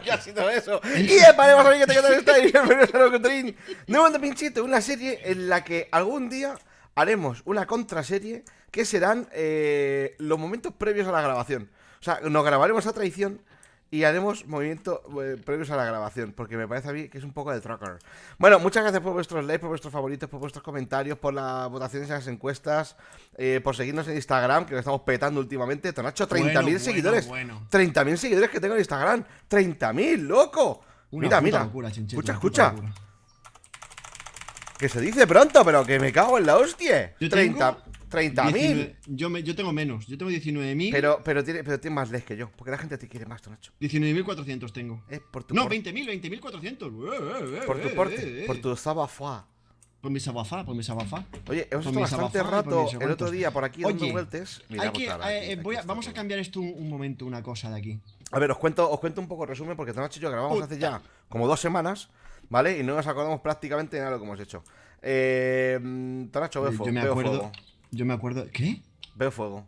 ¿Qué ha sido eso? Y vale, vamos a ver qué tal estáis. Bienvenidos a Locotorín. Nuevo de Pinchito, una serie en la que algún día haremos una contraserie que serán los momentos previos a la grabación. O sea, nos grabaremos a traición y haremos movimientos previos a la grabación, porque me parece a mí que es un poco de tracker. Bueno, muchas gracias por vuestros likes, por vuestros favoritos, por vuestros comentarios, por las votaciones en las encuestas, por seguirnos en Instagram, que lo estamos petando últimamente. Tonacho, 30.000 seguidores. Bueno. 30.000 seguidores que tengo en Instagram. 30.000, loco. Una Mira, puta mira. locura, Chincheto, Escucha, una puta escucha. locura. Que se dice pronto, pero que me cago en la hostia. Yo tengo 30.000. Yo tengo menos. Yo tengo 19.000. Pero tiene más likes que yo. Porque la gente te quiere más, Tonacho. 19.400 tengo. Por tu No, por- 20.400. por tu porte. Por tu sabafoa. Por mi sabafá, por mi sabafá. Oye, hemos Por estado mi bastante sabafá y por rato mis el otro aguantos. día por aquí dando Oye, vueltas. Mira, Hay pues, que, a ver, aquí está vamos a todo. cambiar esto un momento, una cosa de aquí. A ver, os cuento un poco resumen porque Tonacho y yo grabamos hace ya como 2 semanas, ¿vale? Y no nos acordamos prácticamente de nada de lo que hemos hecho. Tonacho, veo fuego. Yo me Veo acuerdo. fuego. Yo me acuerdo. ¿Qué? Veo fuego.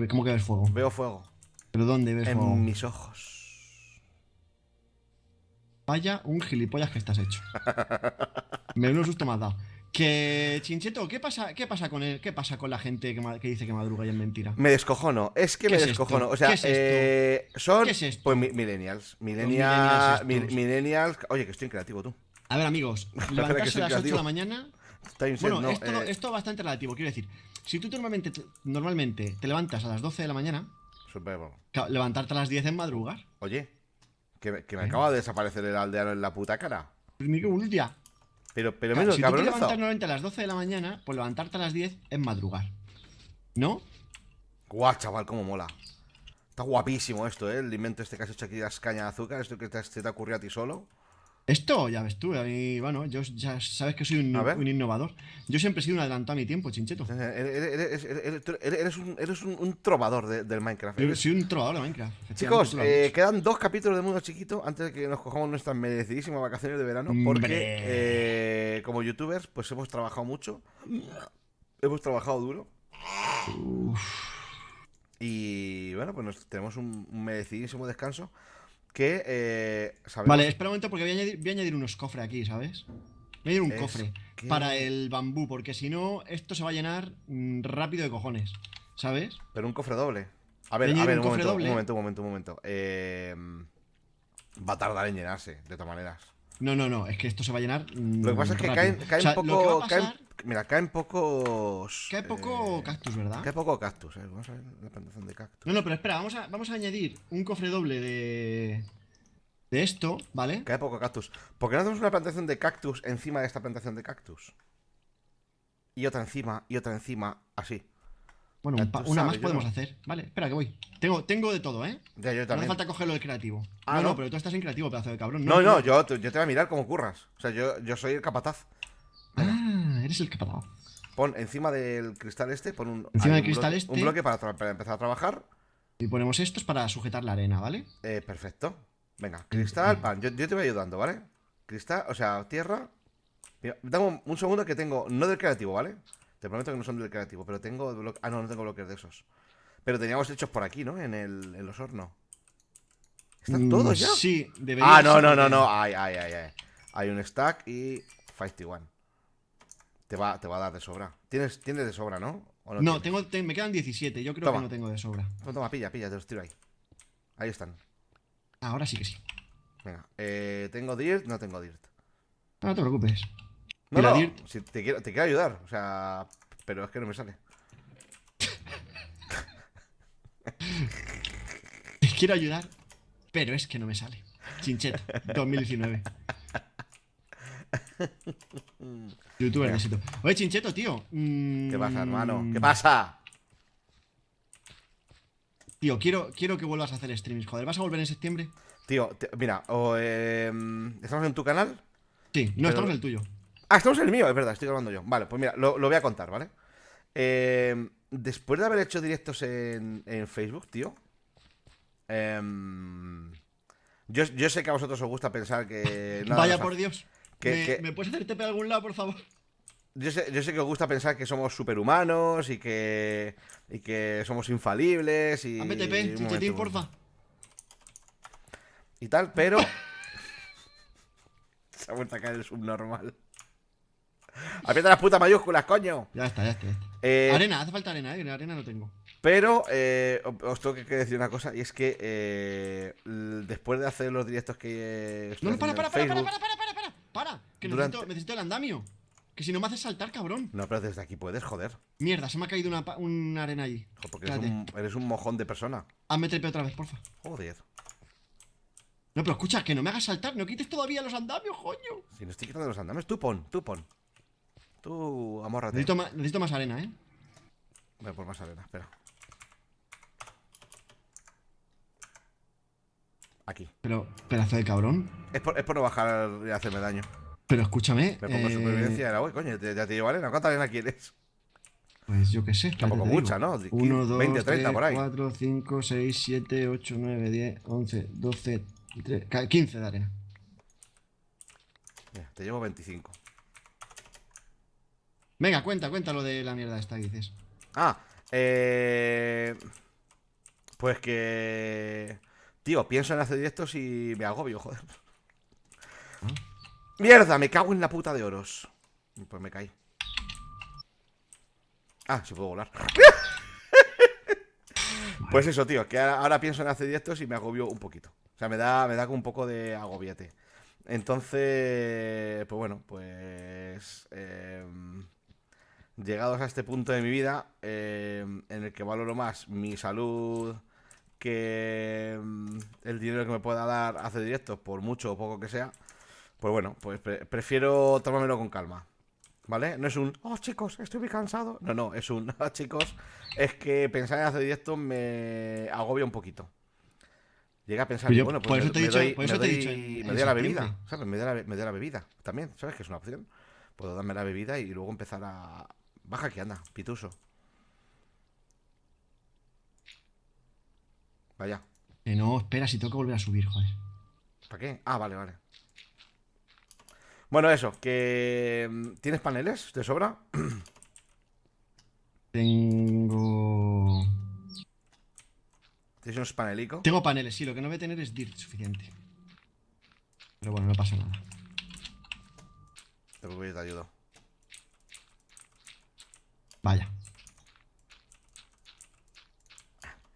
¿Cómo que ves fuego? Veo fuego. ¿Pero dónde ves fuego? En mis ojos. Vaya un gilipollas que estás hecho. Menudo susto me has dado. Que, Chincheto, ¿qué pasa con él? ¿Qué pasa con la gente que dice que madruga y es mentira? Me descojono, es que ¿Qué me es descojono. esto? O sea, ¿Qué es esto? son ¿Qué es esto? pues millennials. millennials estos. Millennials. Oye, que estoy creativo tú. A ver, amigos, que levantarse soy a las 8 de creativo. la mañana. Time set, Bueno, no, esto bastante relativo, quiero decir. Si tú normalmente te levantas a las 12 de la mañana, levantarte a las 10 en madrugar. Oye, que me acaba de desaparecer el aldeano en la puta cara. Pues mira, un día. Pero Claro, menos si tú te cabronazo. levantas normalmente a las 12 de la mañana, pues levantarte a las 10 es madrugar. ¿No? Guau, chaval, cómo mola. Está guapísimo esto, ¿eh? El invento este que has hecho aquí de las cañas de azúcar. Esto que se te ocurrió a ti solo. Esto, ya ves tú, a mí, bueno, yo ya sabes que soy A ver. un innovador. Yo siempre he sido un adelantado a mi tiempo, Chincheto. Eres un trovador del Minecraft. Soy un trovador de Minecraft. Chicos, efectivamente, tú lo has dicho. quedan 2 capítulos de Mundo Chiquito antes de que nos cojamos nuestras merecidísimas vacaciones de verano. Porque como youtubers, pues hemos trabajado mucho. Hemos trabajado duro. Y bueno, pues tenemos un merecidísimo descanso. Que sabemos. Vale, espera un momento porque voy a añadir unos cofres aquí, ¿sabes? Voy a añadir un Es cofre que- para el bambú, porque si no, esto se va a llenar rápido de cojones, ¿sabes? Pero un cofre doble. A Voy ver, a añadir un un cofre momento, doble. un momento. Va a tardar en llenarse, de todas maneras. No, es que esto se va a llenar. Lo que pasa es que rápido. caen O sea, poco. lo que va a pasar, Caen pocos. cae poco cactus, ¿verdad? Cae poco cactus, Vamos a ver la plantación de cactus. No, pero espera, vamos a añadir un cofre doble de esto, ¿vale? Cae poco cactus. ¿Por qué no hacemos una plantación de cactus encima de esta plantación de cactus? Y otra encima, así. Bueno, Ya tú una sabes, más yo podemos no. hacer. Vale, espera que voy. Tengo de todo, ¿eh? Ya, yo No hace también. falta cogerlo del creativo. Ah, no, ¿no? pero tú estás en creativo, pedazo de cabrón. No, yo te voy a mirar cómo curras. O sea, yo soy el capataz. Ah, eres el capataz. Pon encima del cristal este, pon Encima del un cristal bloque, este. un bloque para empezar a trabajar. Y ponemos estos para sujetar la arena, ¿vale? Perfecto. Venga, cristal, pan. Yo te voy ayudando, ¿vale? Cristal, o sea, tierra. Mira, dame un segundo que tengo. No del creativo, ¿vale? Te prometo que no son del creativo, pero tengo ah, no tengo bloques de esos. Pero teníamos hechos por aquí, ¿no? En los hornos. ¿Están todos ya? Sí, debería Ah, no. ser. Ay. Hay un stack y 51. Te va a dar de sobra. ¿Tienes de sobra, no? ¿O No, tienes? me quedan 17. Yo creo Toma. que no tengo de sobra. Toma, pilla, te los tiro ahí. Ahí están. Ahora sí que sí. Venga, ¿tengo dirt? No tengo dirt. No te preocupes. No, Y la no, dirt- si te quiero ayudar, o sea, pero es que no me sale. Te quiero ayudar, pero es que no me sale. Chincheto, 2019. Youtuber de éxito. Oye, Chincheto, tío. ¿Qué pasa, hermano? ¿Qué pasa? Tío, quiero que vuelvas a hacer streams. Joder, ¿vas a volver en septiembre? Tío, mira, ¿estamos en tu canal? Sí, no, Pero- estamos en el tuyo. Ah, estamos en el mío, es verdad, estoy grabando yo. Vale, pues mira, lo voy a contar, ¿vale? Después de haber hecho directos en Facebook, tío. Yo sé que a vosotros os gusta pensar que. nada Vaya nos por hace- Dios. que- ¿Me puedes hacer TP a algún lado, por favor? Yo sé que os gusta pensar que somos superhumanos y que somos infalibles y. Hazme TP, un Chinchetín, momento. porfa. y tal, pero... Se ha vuelto a caer el subnormal. Aprieta las putas mayúsculas, coño. Ya está, ya está. Arena, hace falta arena, ¿eh? Arena no tengo. Pero os tengo que decir una cosa, y es que después de hacer los directos que estoy No, para, haciendo para, en para, Facebook... para. Que Durante- necesito el andamio. Que si no me haces saltar, cabrón. No, pero desde aquí puedes, joder. Mierda, se me ha caído una arena allí. Jo, porque Espérate. eres un mojón de persona. Hazme trepe otra vez, porfa. Joder. No, pero escucha, que no me hagas saltar, no quites todavía los andamios, coño. Si no estoy quitando los andamios, tú pon. Tú, amórrate. Necesito más arena, ¿eh? Voy a por más arena, espera. Aquí. Pero, pedazo de cabrón. Es por no bajar y hacerme daño. Pero escúchame. Me pongo supervivencia y era, uy, coño, ya te llevo arena. ¿Cuánta arena quieres? Pues yo qué sé. Tampoco mucha, ¿no? 1, 2, 20, 30 por ahí. 4, 5, 6, 7, 8, 9, 10, 11, 12, 15 de arena. Mira, te llevo 25. Venga, cuenta lo de la mierda esta que dices. Ah, pues que... Tío, pienso en hacer directos y me agobio, joder. ¡Mierda! Me cago en la puta de oros. Pues me caí. Ah, sí puedo volar. Pues eso, tío, que ahora pienso en hacer directos y me agobio un poquito. O sea, me da como un poco de agobiete. Entonces, pues bueno, pues... llegados a este punto de mi vida, en el que valoro más mi salud que el dinero que me pueda dar hacer directos, por mucho o poco que sea, pues bueno, pues prefiero tomármelo con calma, ¿vale? No es un, oh chicos, estoy muy cansado. No, es un, oh chicos, es que pensar en hacer directos me agobia un poquito. Llega a pensar, bueno, pues me doy a la bebida, ¿sabes? Me doy a la bebida también, ¿sabes? Que es una opción. Puedo darme la bebida y luego empezar a... Baja que anda, pituso. Vaya. Que no, espera, si tengo que volver a subir, joder. ¿Para qué? Ah, vale. Bueno, eso, que... ¿Tienes paneles? ¿Te sobra? Tengo ¿Tienes unos panelicos? Tengo paneles, sí, lo que no voy a tener es dirt suficiente. Pero bueno, no pasa nada. Te voy, te ayudo. Vaya.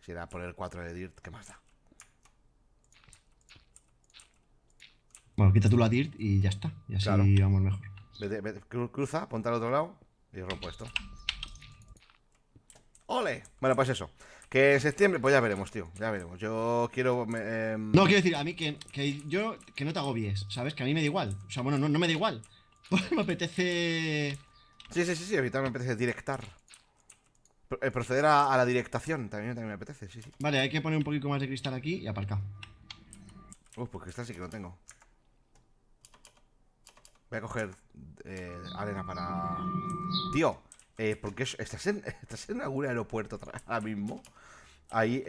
Si era poner 4 de dirt, ¿qué más da? Bueno, quita tú la dirt y ya está. Y así Claro. vamos mejor. Vete, cruza, ponte al otro lado y rompo esto. ¡Ole! Bueno, pues eso. Que en septiembre, pues ya veremos, tío. Ya veremos. Yo quiero... No, quiero decir, a mí que no te agobies, ¿sabes? Que a mí me da igual. O sea, bueno, no me da igual. Me apetece... Sí, ahorita me apetece directar. Proceder a la directación también me apetece, sí. Vale, hay que poner un poquito más de cristal aquí y aparcar. Pues cristal sí que lo tengo. Voy a coger arena para... Tío, ¿por qué estás en algún aeropuerto ahora mismo? Ahí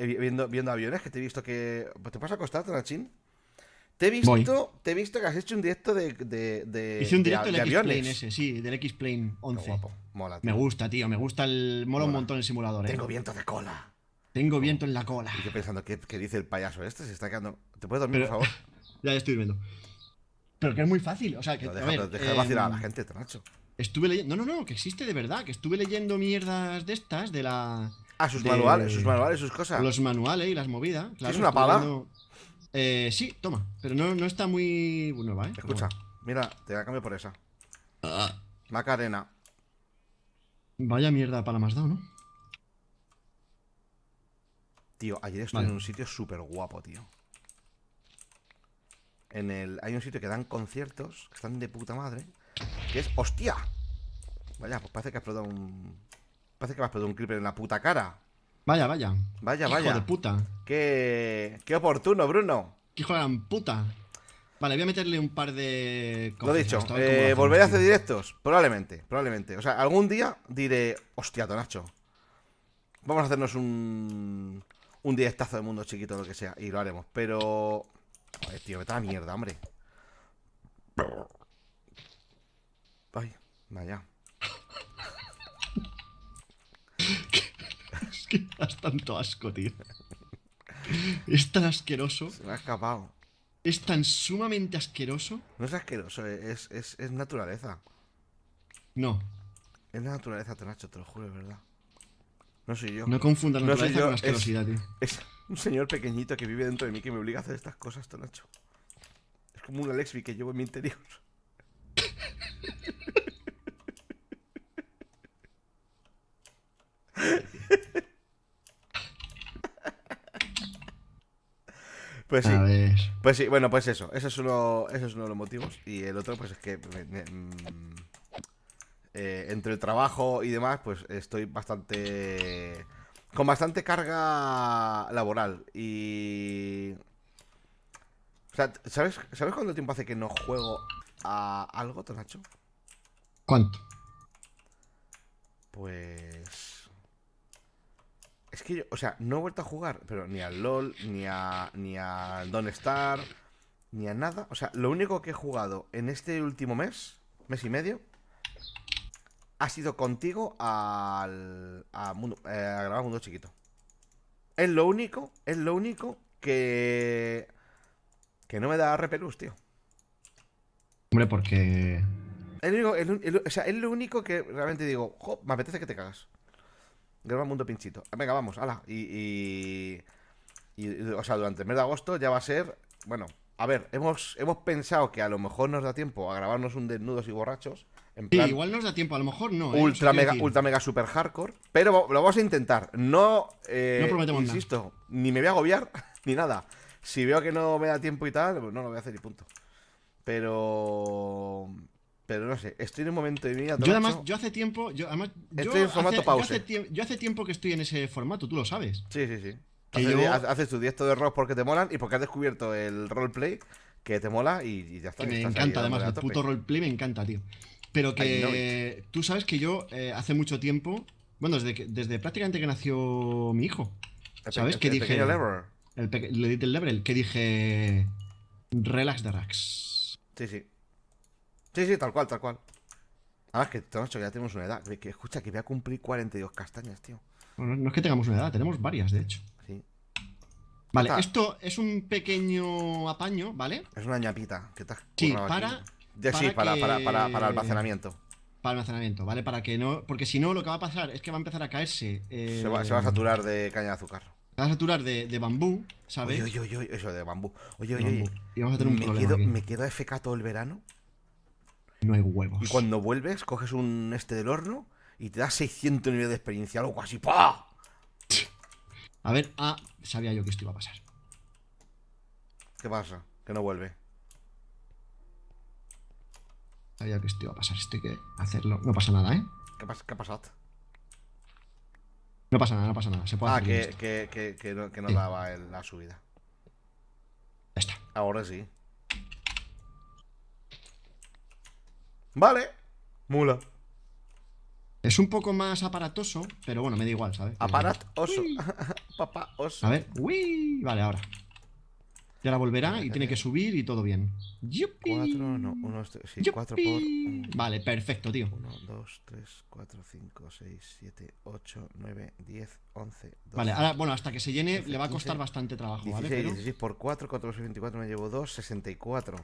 viendo aviones, que te he visto que... ¿Te puedes acostar, Tonachín? Te he visto que has hecho un directo de Hice un directo del aviones. X-Plane ese, sí, del X-Plane 11. Qué guapo, mola, tío. Me gusta, tío, me gusta mola un montón el simulador, Tengo viento de cola. Tengo viento en la cola. Y yo pensando, ¿qué dice el payaso este? Se está quedando... ¿Te puedes dormir, por favor? Ya estoy durmiendo. Pero que es muy fácil, o sea, que... No, deja de vacilar a la gente, Tonacho. Estuve leyendo... No, que existe de verdad, que estuve leyendo mierdas de estas, de la... Ah, sus manuales, sus cosas. Los manuales y las movidas. Claro, ¿Tienes una pala? Sí, toma. Pero no está muy nueva, ¿eh? Escucha, mira, te la cambio por esa. Macarena. Vaya mierda para más dado, ¿no? Tío, ayer estuve en un sitio súper guapo, tío. Hay un sitio que dan conciertos, que están de puta madre, que es... ¡Hostia! Vaya, pues parece que ha explotado un... Parece que me ha explotado un creeper en la puta cara. Vaya. Vaya. Hijo de puta. Qué oportuno, Bruno. Qué hijo de la puta. Vale, voy a meterle un par de cosas. Lo dicho, ¿volveré a hacer directos? Probablemente. O sea, algún día diré... Hostia, Tonacho, vamos a hacernos un directazo de mundo chiquito, lo que sea, y lo haremos. Pero... Joder, tío, vete a la mierda, hombre. Ay, vaya. Es que das tanto asco, tío. Es tan asqueroso. Se me ha escapado. es tan sumamente asqueroso. No es asqueroso, es naturaleza. No, Es la naturaleza, Tonacho, te lo juro, es verdad. No soy yo. no confundas No soy naturaleza con yo, asquerosidad, tío. es un señor pequeñito que vive dentro de mí que me obliga a hacer estas cosas, Tonacho. Es como una Lexby que llevo en mi interior. Pues sí. A ver. Pues sí, bueno, pues eso. Ese es uno de los motivos. Y el otro, pues es que entre el trabajo y demás, pues estoy bastante. Con bastante carga laboral. Y. O sea, ¿sabes cuánto tiempo hace que no juego a algo, Tonacho? ¿Cuánto? Pues. Es que yo, o sea, no he vuelto a jugar, pero ni al LOL, ni a Don't Star, ni a nada. O sea, lo único que he jugado en este último mes y medio, ha sido contigo a grabar Mundo Chiquito. Es lo único que no me da repelús, tío. Hombre, porque. O sea, es lo único que realmente digo, jo, me apetece que te cagas. Graba Mundo Pinchito. Venga, vamos, ala. O sea, durante el mes de agosto ya va a ser. Bueno, a ver, hemos pensado que a lo mejor nos da tiempo a grabarnos un desnudos y borrachos. En Sí, plan, igual nos da tiempo, a lo mejor no, ¿eh? O sea, ultra quiero mega, decir, ultra mega super hardcore. Pero lo vamos a intentar. No, no prometemos nada. insisto, ni me voy a agobiar, ni nada. Si veo que no me da tiempo y tal, pues no lo voy a hacer y punto. Pero. Pero no sé, estoy en un momento de mi vida. Yo además, Tonacho, yo hace tiempo, estoy en formato pause. yo hace tiempo que estoy en ese formato, tú lo sabes. Sí, sí, sí. Que yo, Haces tu directo de rock porque te molan y porque has descubierto el roleplay que te mola y ya está. que me Estás ahí encanta dándole además, a el tope. puto roleplay me encanta, tío. Pero I know que tú sabes que yo hace mucho tiempo, bueno, desde prácticamente que nació mi hijo, ¿sabes? Que El dije, pequeño Lever. el Little Level, que dije, relax the racks. Sí, sí. Sí, sí, tal cual, tal cual. Además que, Tonacho, ya tenemos una edad. Escucha, que voy a cumplir 42 castañas, tío. Bueno, no es que tengamos una edad, tenemos varias, de hecho. Sí. Vale, Está. esto es un pequeño apaño, ¿vale? Es una ñapita que te has Sí, currado aquí. para Sí, que- para almacenamiento. para almacenamiento, ¿vale? Para que no. Porque si no, lo que va a pasar es que va a empezar a caerse. Se va a saturar de caña de azúcar. Va a saturar de bambú, ¿sabes? Oye, oye, oye, eso de bambú. Oye, De oye, bambú. oye. Y vamos a tener un problema aquí. Me quedo FK todo el verano. No hay huevos. Y cuando vuelves, coges un del horno y te das 600 niveles de experiencia, algo así. ¡Pah! A ver, sabía yo que esto iba a pasar. ¿Qué pasa? Que no vuelve. Sabía que esto iba a pasar, esto hay que hacerlo. No pasa nada, ¿eh? ¿Qué ha pasado? No pasa nada, no pasa nada. Se puede hacer bien esto. Que no Sí. daba la subida. Ya está. Ahora sí. Vale. Mula. Es un poco más aparatoso, pero bueno, me da igual, ¿sabes? Aparat oso. Papá oso. A ver, uy, vale, ahora. Y ahora volverá y tiene que subir y todo bien. ¡Yupi! 4, no, 1, sí, ¡Yupi! 4 por. Vale, perfecto, tío. 1, 2, 3, 4, 5, 6, 7, 8, 9, 10, 11, 12. Vale, ahora, bueno, hasta que se llene 12, le va a costar 15, bastante trabajo, 16, ¿vale? Pero 16 por 4, 4 por 24 me llevo 2, 64.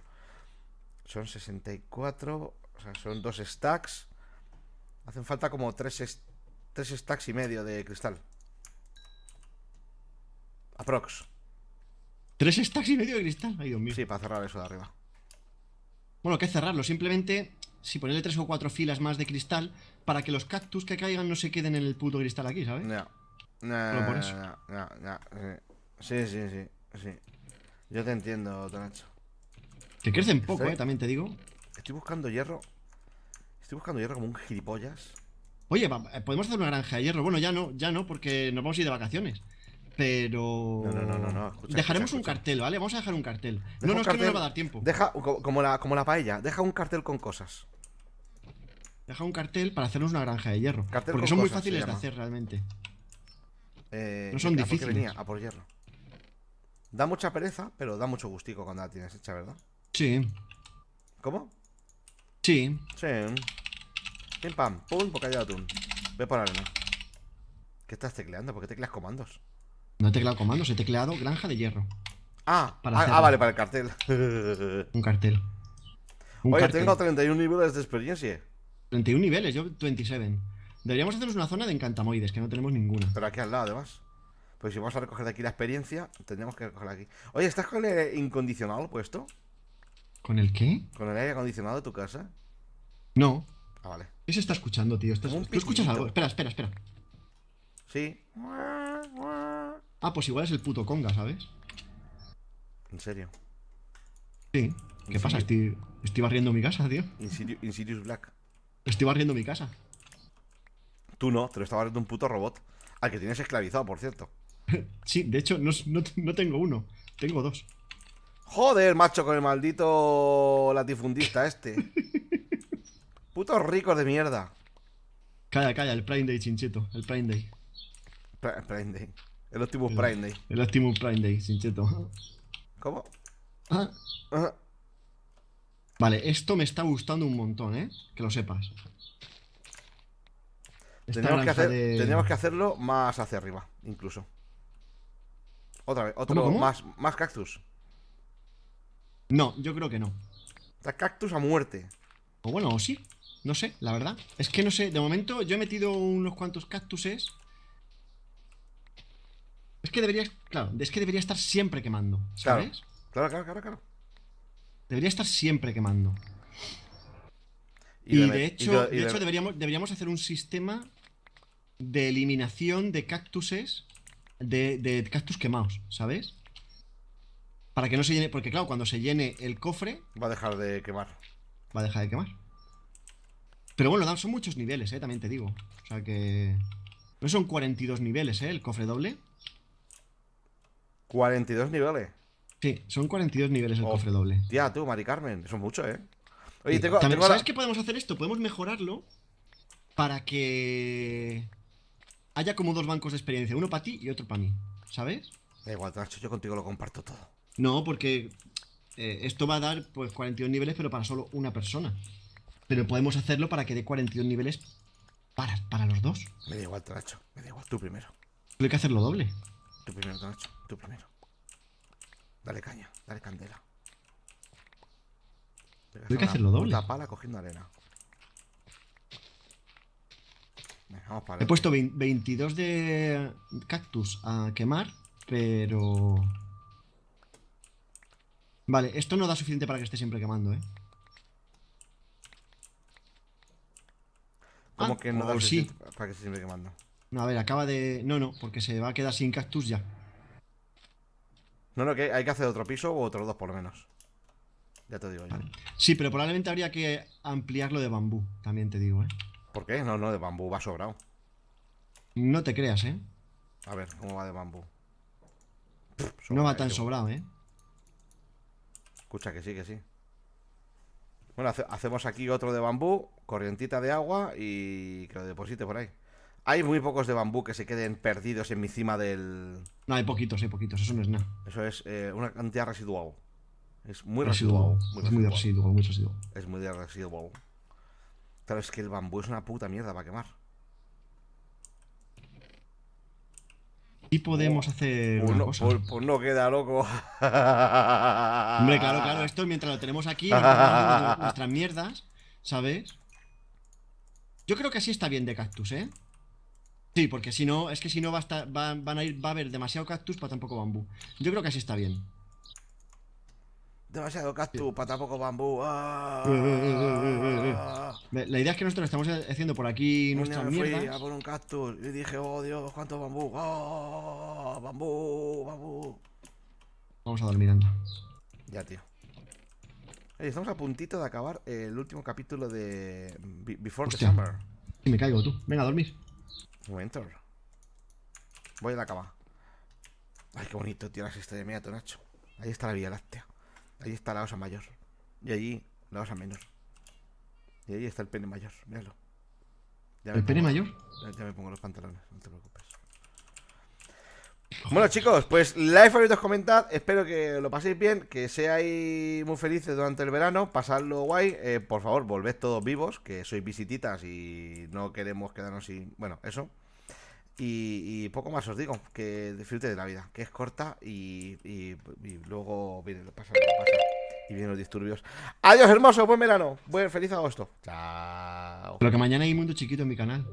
Son 64, o sea, son 2 stacks. Hacen falta como 3 stacks y medio de cristal. Aprox. 3 stacks y medio de cristal. Ay, Dios mío. Sí, para cerrar eso de arriba. Bueno, que cerrarlo. Simplemente, si ponerle 3 o 4 filas más de cristal para que los cactus que caigan no se queden en el puto cristal aquí, ¿sabes? No. Solo por eso. No. Sí, sí, sí, sí. Yo te entiendo, Tonacho. Que crecen poco, Estoy- también te digo. Estoy buscando hierro. Estoy buscando hierro como un gilipollas. Oye, podemos hacer una granja de hierro. Bueno, ya no, porque nos vamos a ir de vacaciones. Pero. No. Dejaremos un escucha. cartel, ¿vale? Vamos a dejar un cartel. Deja No, un es que no cartel. nos va a dar tiempo. Deja, como la paella, deja un cartel con cosas. Deja un cartel para hacernos una granja de hierro. Cartel Porque con son muy cosas, se fáciles de llama. hacer realmente. No son difíciles. venía a por hierro. Da mucha pereza, pero da mucho gustico cuando la tienes hecha, ¿verdad? Sí, ¿Cómo? sí. Sí. Pim pam, pum, bocadillo de atún. Ve por arena. ¿Qué estás tecleando? ¿Por qué tecleas comandos? No he tecleado comandos, he tecleado granja de hierro. Para hacerlo. Vale, para el cartel. Un cartel. Un Oye, cartel. tengo 31 niveles de experiencia. 31 niveles, yo 27. Deberíamos hacernos una zona de encantamoides, que no tenemos ninguna. Pero aquí al lado, además. Pues si vamos a recoger de aquí la experiencia, tendríamos que recogerla aquí. Oye, ¿estás con el incondicionado puesto? ¿Con el qué? ¿Con el aire acondicionado de tu casa? No. Ah, vale. ¿Qué se está escuchando, tío? Como un ¿Tú escuchas pitidito. algo? Espera. Sí. Ah, pues igual es el puto conga, ¿sabes? En serio. Sí. ¿Qué pasa? Estoy barriendo mi casa, tío. Insidious Black. Estoy barriendo mi casa. Tú no, te lo estaba haciendo un puto robot. Al que tienes esclavizado, por cierto. Sí, de hecho, no tengo uno. Tengo dos. Joder, macho, con el maldito latifundista este. Putos ricos de mierda. Calla, el Prime Day, chincheto. El Prime Day. Prime Day. El Optimus Prime Day. El Optimus Prime Day, chincheto. ¿Cómo? Ah. Ajá. Vale, esto me está gustando un montón, ¿eh? Que lo sepas. Esta granja de- Tendríamos que hacerlo más hacia arriba, incluso. Otra vez, otro ¿Cómo? más cactus. No, yo creo que no. Está cactus a muerte. O bueno, o sí. No sé, la verdad. Es que no sé, de momento yo he metido unos cuantos cactuses. Es que debería, claro, es que debería estar siempre quemando, ¿sabes? Claro. Debería estar siempre quemando. Y Y le de met- hecho, y le- deberíamos hacer un sistema de eliminación de cactuses, de cactus quemados, ¿sabes? Para que no se llene, porque claro, cuando se llene el cofre, Va a dejar de quemar. va a dejar de quemar. Pero bueno, son muchos niveles, también te digo. O sea que... No son 42 niveles, el cofre doble. 42 niveles. Sí, son 42 niveles el Oh, cofre doble. Tía, tú, Mari Carmen. Eso es mucho, ¿eh? Oye, Sí. tengo También, la- ¿sabes qué podemos hacer esto? Podemos mejorarlo para que haya como dos bancos de experiencia, uno para ti y otro para mí, ¿sabes? Da igual, Nacho, yo contigo lo comparto todo. No, porque esto va a dar pues 42 niveles, pero para solo una persona. Pero podemos hacerlo para que dé 42 niveles para los dos. Me da igual, Nacho. Me da igual. Tú primero. Pero hay que hacerlo doble. Tú primero, Nacho. Tú primero. Dale caña. Dale candela. Hay que hacerlo doble. Puta pala cogiendo arena. Venga, vamos para He puesto 22 de cactus a quemar, pero... Vale, esto no da suficiente para que esté siempre quemando, ¿eh? ¿Cómo que no da o sí. suficiente para que se siempre quemando? No, a ver, acaba de... No, porque se va a quedar sin cactus ya. No, que hay que hacer otro piso o otros dos por lo menos. Ya te digo yo. Vale. Sí, pero probablemente habría que ampliarlo de bambú, también te digo, ¿eh? ¿Por qué? No, de bambú va sobrado. No te creas, ¿eh? A ver, ¿cómo va de bambú? No va tan Sobradísimo. sobrado, ¿eh? Escucha, que sí. Bueno, hacemos aquí otro de bambú, corrientita de agua y que lo deposite por ahí. Hay muy pocos de bambú que se queden perdidos en mi cima del... No, hay poquitos, eso no es nada. Eso es una cantidad residual. Es muy Residual. residual. Es muy residual, muy residual. Es muy de residual. Claro, es que el bambú es una puta mierda para quemar. Y podemos hacer Pues una no, cosa. pues no queda loco. Hombre, claro, esto mientras lo tenemos aquí, mientras hacemos nuestras mierdas, ¿sabes? Yo creo que así está bien de cactus, ¿eh? Sí, porque si no, es que si no va a haber demasiado cactus para tan poco bambú. Yo creo que así está bien. Demasiado cactus, para tampoco bambú. La idea es que nosotros estamos haciendo por aquí Un día nuestras me fui mierdas. a por un cactus y dije, oh Dios, cuánto bambú. Bambú. Vamos a dormir, anda. Ya, tío. Oye, estamos a puntito de acabar el último capítulo de Before Hostia. the Summer. Y me caigo tú. Venga, a dormir. Un momento. Voy a la cama. Ay, qué bonito, tío, la siesta de meato, Nacho. Ahí está la Vía Láctea. Ahí está la osa mayor. Y allí la osa menor. Y ahí está el pene mayor, míralo. Ya me ¿El pene pongo- mayor? Ya me pongo los pantalones, no te preocupes. Bueno, chicos, pues like, favoritos, comentad. Espero que lo paséis bien, que seáis muy felices durante el verano, pasadlo guay. Por favor, volved todos vivos, que sois visititas y no queremos quedarnos sin... Bueno, eso. Y poco más os digo, que disfrute de la vida, que es corta y luego viene lo que pasa, y vienen los disturbios. Adiós, hermoso, buen verano, buen feliz agosto. Chao. Lo que mañana hay Mundo Chiquito en mi canal.